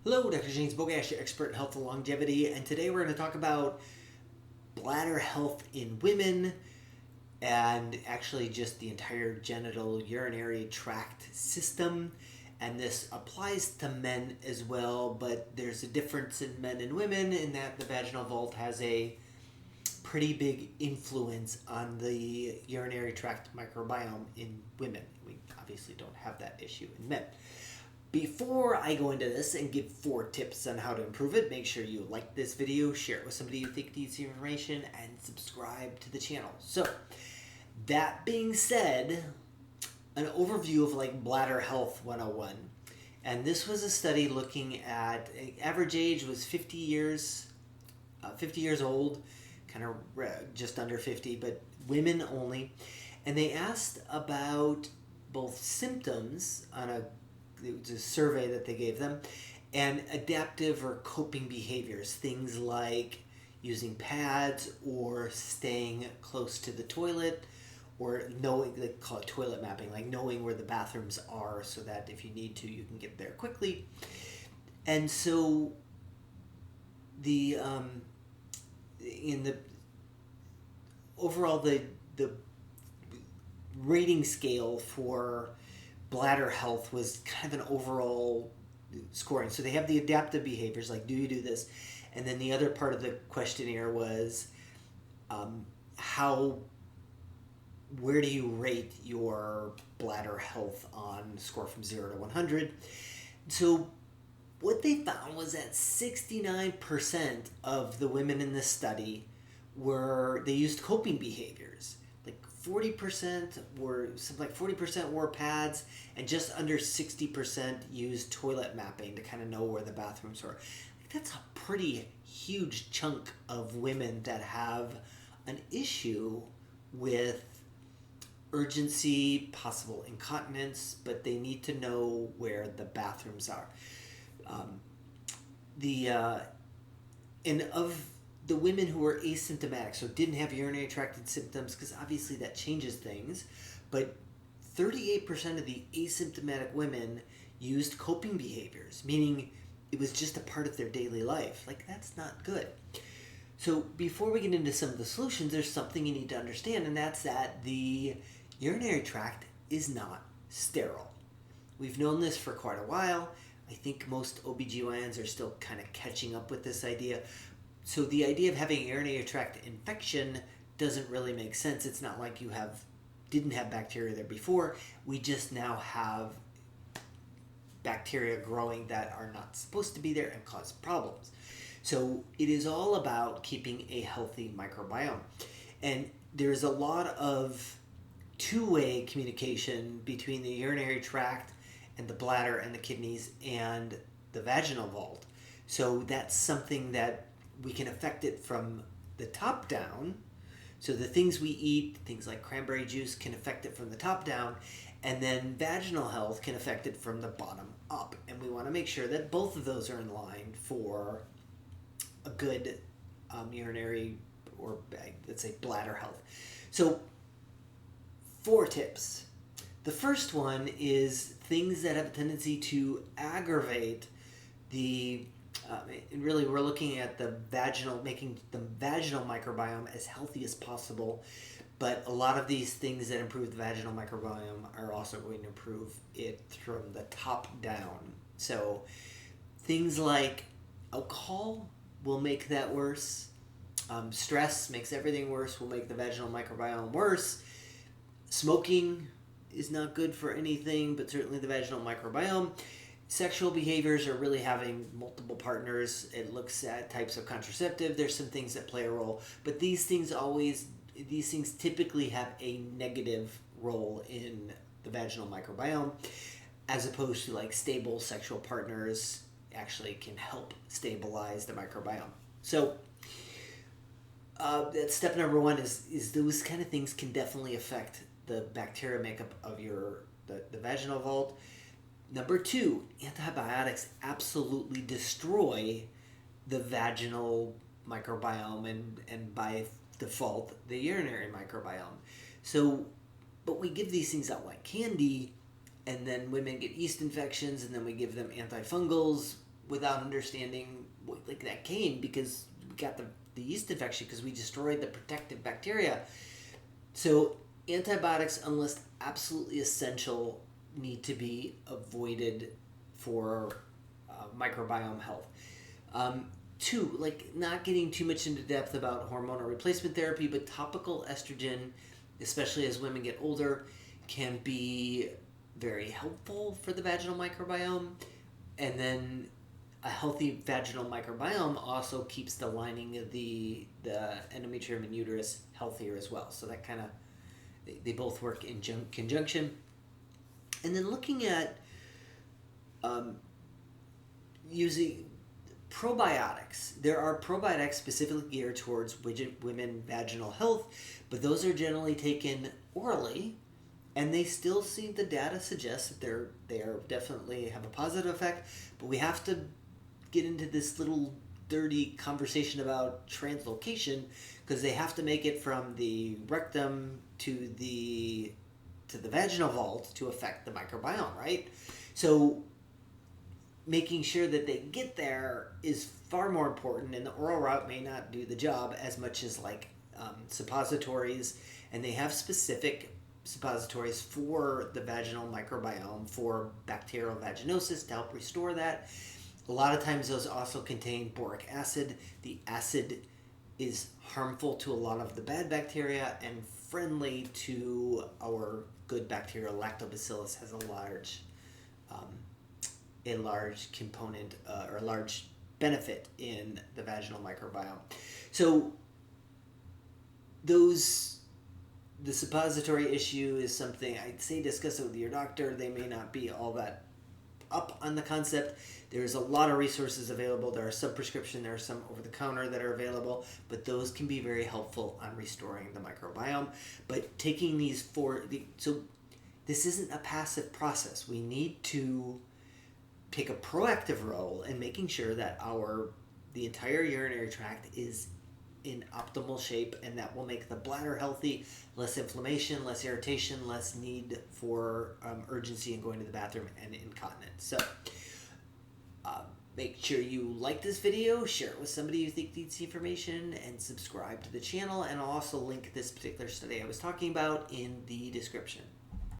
Hello, Dr. James Bogash, your expert in health and longevity, and today we're going to talk about bladder health in women and actually just the entire genital urinary tract system. And this applies to men as well, but there's a difference in men and women in that the vaginal vault has a pretty big influence on the urinary tract microbiome in women. We obviously don't have that issue in men. Before I go into this and give 4 tips on how to improve it, make sure you like this video, share it with somebody you think needs the information, and subscribe to the channel. So, that being said, an overview of Bladder Health 101. And this was a study looking at, average age was 50 years old, kind of just under 50, but women only. And they asked about both symptoms it was a survey that they gave them, and adaptive or coping behaviors, things like using pads or staying close to the toilet, or knowing, they call it toilet mapping, like knowing where the bathrooms are so that if you need to, you can get there quickly. And so the in the overall the rating scale for bladder health was kind of an overall scoring. So they have the adaptive behaviors, like do you do this? And then the other part of the questionnaire was where do you rate your bladder health on a score from 0 to 100? So what they found was that 69% of the women in this study they used coping behaviors. 40% wore pads, and just under 60% used toilet mapping to kind of know where the bathrooms were. That's a pretty huge chunk of women that have an issue with urgency, possible incontinence, but they need to know where the bathrooms are. And of the women who were asymptomatic, so didn't have urinary tract symptoms, because obviously that changes things, but 38% of the asymptomatic women used coping behaviors, meaning it was just a part of their daily life. That's not good. So before we get into some of the solutions, there's something you need to understand, and that's that the urinary tract is not sterile. We've known this for quite a while. I think most OBGYNs are still kind of catching up with this idea. So the idea of having a urinary tract infection doesn't really make sense. It's not like you didn't have bacteria there before. We just now have bacteria growing that are not supposed to be there and cause problems. So it is all about keeping a healthy microbiome. And there's a lot of two-way communication between the urinary tract and the bladder and the kidneys and the vaginal vault. So that's something that we can affect it from the top down. So the things we eat, things like cranberry juice, can affect it from the top down, and then vaginal health can affect it from the bottom up. And we want to make sure that both of those are in line for a good urinary, or let's say bladder health. So 4 tips. The first one is things that have a tendency to aggravate and really we're looking at making the vaginal microbiome as healthy as possible, but a lot of these things that improve the vaginal microbiome are also going to improve it from the top down. So things like alcohol will make that worse. Stress makes everything worse, will make the vaginal microbiome worse. Smoking is not good for anything, but certainly the vaginal microbiome. Sexual behaviors are really having multiple partners. It looks at types of contraceptive. There's some things that play a role, but these things typically have a negative role in the vaginal microbiome, as opposed to stable sexual partners actually can help stabilize the microbiome. So that's step number 1 is those kind of things can definitely affect the bacteria makeup of the vaginal vault. Number 2, antibiotics absolutely destroy the vaginal microbiome and by default the urinary microbiome. So, but we give these things out like candy, and then women get yeast infections, and then we give them antifungals, without understanding like that came because we got the yeast infection because we destroyed the protective bacteria. So antibiotics, unless absolutely essential, need to be avoided for microbiome health. Two, like not getting too much into depth about hormonal replacement therapy, but topical estrogen, especially as women get older, can be very helpful for the vaginal microbiome. And then a healthy vaginal microbiome also keeps the lining of the endometrium and uterus healthier as well. So that kind of, they both work in conjunction. And then looking at using probiotics. There are probiotics specifically geared towards women vaginal health, but those are generally taken orally, and they still see the data suggests that they are definitely have a positive effect. But we have to get into this little dirty conversation about translocation because they have to make it from the rectum to the vaginal vault to affect the microbiome, right? So making sure that they get there is far more important, and the oral route may not do the job as much as like suppositories, and they have specific suppositories for the vaginal microbiome for bacterial vaginosis to help restore that. A lot of times those also contain boric acid. The acid is harmful to a lot of the bad bacteria and friendly to our good bacteria. Lactobacillus has a large component or a large benefit in the vaginal microbiome. So the suppository issue is something I'd say discuss it with your doctor. They may not be all that up on the concept. There's a lot of resources available. There are some prescription, there are some over-the-counter that are available, but those can be very helpful on restoring the microbiome. But taking these so this isn't a passive process. We need to take a proactive role in making sure that the entire urinary tract is in optimal shape, and that will make the bladder healthy, less inflammation, less irritation, less need for urgency in going to the bathroom and incontinence. So make sure you like this video, share it with somebody you think needs information, and subscribe to the channel. And I'll also link this particular study I was talking about in the description.